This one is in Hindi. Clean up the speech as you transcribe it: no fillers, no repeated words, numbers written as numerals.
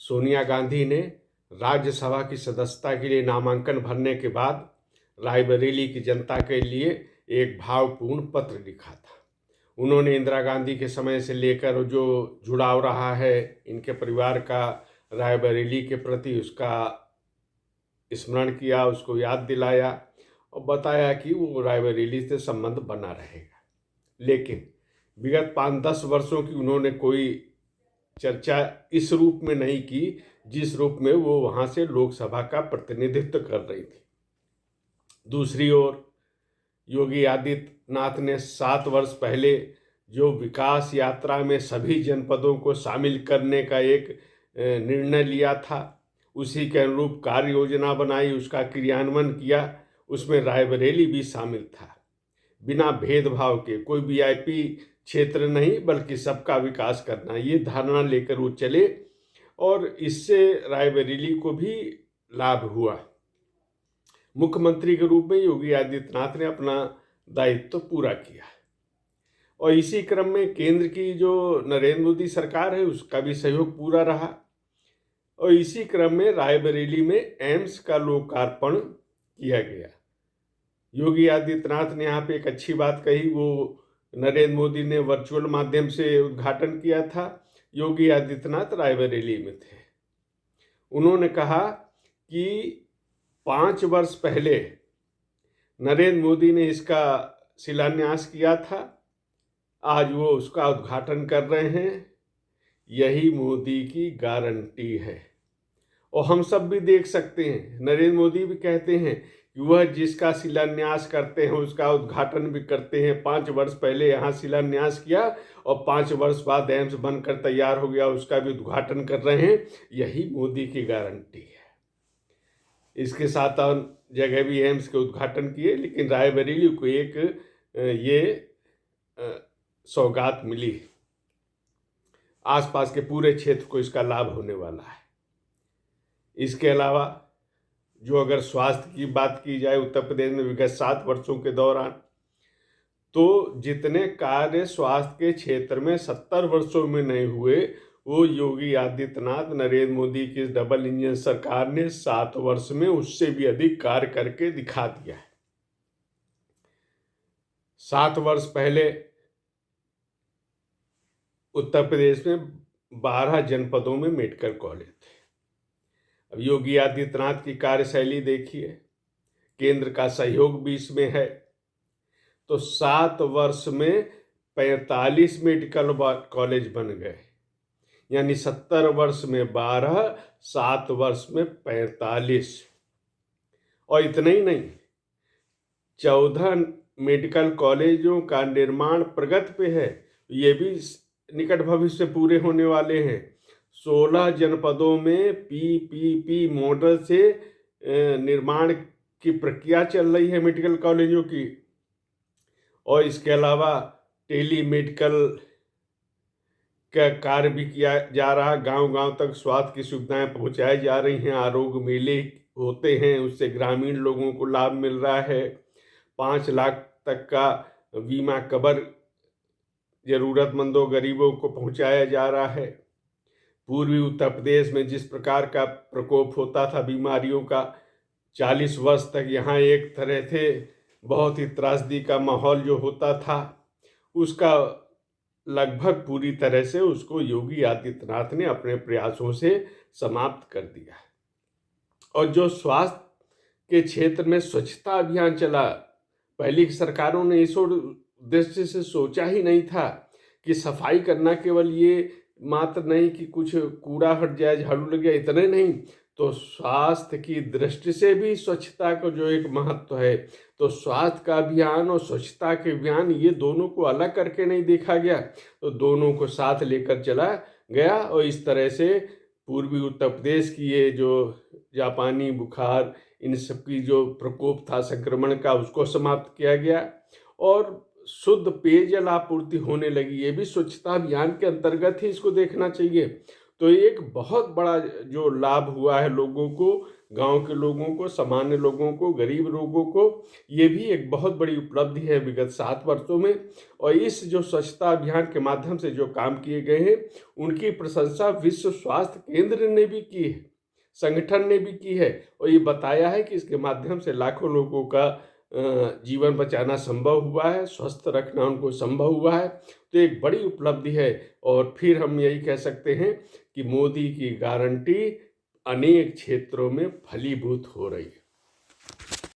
सोनिया गांधी ने राज्यसभा की सदस्यता के लिए नामांकन भरने के बाद रायबरेली की जनता के लिए एक भावपूर्ण पत्र लिखा था। उन्होंने इंदिरा गांधी के समय से लेकर जो जुड़ाव रहा है इनके परिवार का रायबरेली के प्रति, उसका स्मरण किया, उसको याद दिलाया और बताया कि वो रायबरेली से संबंध बना रहेगा। लेकिन विगत 5-10 वर्षों की उन्होंने कोई चर्चा इस रूप में नहीं की जिस रूप में वो वहाँ से लोकसभा का प्रतिनिधित्व कर रही थी। दूसरी ओर योगी आदित्यनाथ ने 7 वर्ष पहले जो विकास यात्रा में सभी जनपदों को शामिल करने का एक निर्णय लिया था, उसी के अनुरूप कार्य योजना बनाई, उसका क्रियान्वयन किया। उसमें रायबरेली भी शामिल था। बिना भेदभाव के, कोई वीआईपी क्षेत्र नहीं बल्कि सबका विकास करना, ये धारणा लेकर वो चले और इससे रायबरेली को भी लाभ हुआ। मुख्यमंत्री के रूप में योगी आदित्यनाथ ने अपना दायित्व पूरा किया और इसी क्रम में केंद्र की जो नरेंद्र मोदी सरकार है उसका भी सहयोग पूरा रहा और इसी क्रम में रायबरेली में एम्स का लोकार्पण किया गया। योगी आदित्यनाथ ने यहाँ पे एक अच्छी बात कही, वो नरेंद्र मोदी ने वर्चुअल माध्यम से उद्घाटन किया था। योगी आदित्यनाथ रायबरेली में थे। उन्होंने कहा कि 5 वर्ष पहले नरेंद्र मोदी ने इसका शिलान्यास किया था, आज वो उसका उद्घाटन कर रहे हैं। यही मोदी की गारंटी है और हम सब भी देख सकते हैं, नरेंद्र मोदी भी कहते हैं कि वह जिसका शिलान्यास करते हैं उसका उद्घाटन भी करते हैं। 5 वर्ष पहले यहाँ शिलान्यास किया और 5 वर्ष बाद एम्स बनकर तैयार हो गया, उसका भी उद्घाटन कर रहे हैं। यही मोदी की गारंटी है। इसके साथ और जगह भी एम्स के उद्घाटन किए, लेकिन रायबरेली को एक ये सौगात मिली। आसपास के पूरे क्षेत्र को इसका लाभ होने वाला है। इसके अलावा जो अगर स्वास्थ्य की बात की जाए उत्तर प्रदेश में विगत 7 वर्षों के दौरान, तो जितने कार्य स्वास्थ्य के क्षेत्र में 70 वर्षों में नहीं हुए, वो योगी आदित्यनाथ नरेंद्र मोदी की डबल इंजन सरकार ने 7 वर्ष में उससे भी अधिक कार्य करके दिखा दिया है। 7 वर्ष पहले उत्तर प्रदेश में 12 जनपदों में मेडिकल कॉलेज थे। अब योगी आदित्यनाथ की कार्यशैली देखिए, केंद्र का सहयोग भी इसमें है, तो 7 वर्ष में 45 मेडिकल कॉलेज बन गए। यानी 70 वर्ष में 12, 7 वर्ष में 45। और इतना ही नहीं, 14 मेडिकल कॉलेजों का निर्माण प्रगति पे है, ये भी निकट भविष्य में पूरे होने वाले हैं। 16 जनपदों में पीपीपी मॉडल से निर्माण की प्रक्रिया चल रही है मेडिकल कॉलेजों की। और इसके अलावा टेली मेडिकल का कार्य भी किया जा रहा है। गांव-गांव तक स्वास्थ्य की सुविधाएं पहुंचाई जा रही हैं। आरोग्य मेले होते हैं, उससे ग्रामीण लोगों को लाभ मिल रहा है। 5 लाख तक का बीमा कवर जरूरतमंदों गरीबों को पहुंचाया जा रहा है। पूर्वी उत्तर प्रदेश में जिस प्रकार का प्रकोप होता था बीमारियों का, 40 वर्ष तक यहाँ एक तरह से बहुत ही त्रासदी का माहौल जो होता था, उसका लगभग पूरी तरह से उसको योगी आदित्यनाथ ने अपने प्रयासों से समाप्त कर दिया। और जो स्वास्थ्य के क्षेत्र में स्वच्छता अभियान चला, पहली सरकारों ने इस उद्देश्य से सोचा ही नहीं था कि सफाई करना केवल ये मात्र नहीं कि कुछ कूड़ा हट जाए, झाड़ू लग जाए, इतने नहीं, तो स्वास्थ्य की दृष्टि से भी स्वच्छता का जो एक महत्व है, तो स्वास्थ्य का अभियान और स्वच्छता के अभियान, ये दोनों को अलग करके नहीं देखा गया, तो दोनों को साथ लेकर चला गया। और इस तरह से पूर्वी उत्तर प्रदेश की ये जो जापानी बुखार, इन सब की जो प्रकोप था संक्रमण का, उसको समाप्त किया गया और शुद्ध पेयजल आपूर्ति होने लगी। ये भी स्वच्छता अभियान के अंतर्गत ही इसको देखना चाहिए। तो एक बहुत बड़ा जो लाभ हुआ है लोगों को, गांव के लोगों को, सामान्य लोगों को, गरीब लोगों को। ये भी एक बहुत बड़ी उपलब्धि है विगत 7 वर्षों में। और इस जो स्वच्छता अभियान के माध्यम से जो काम किए गए हैं, उनकी प्रशंसा विश्व स्वास्थ्य केंद्र ने भी की है, संगठन ने भी की है, और ये बताया है कि इसके माध्यम से लाखों लोगों का जीवन बचाना संभव हुआ है, स्वस्थ रखना उनको संभव हुआ है। तो एक बड़ी उपलब्धि है। और फिर हम यही कह सकते हैं कि मोदी की गारंटी अनेक क्षेत्रों में फलीभूत हो रही है।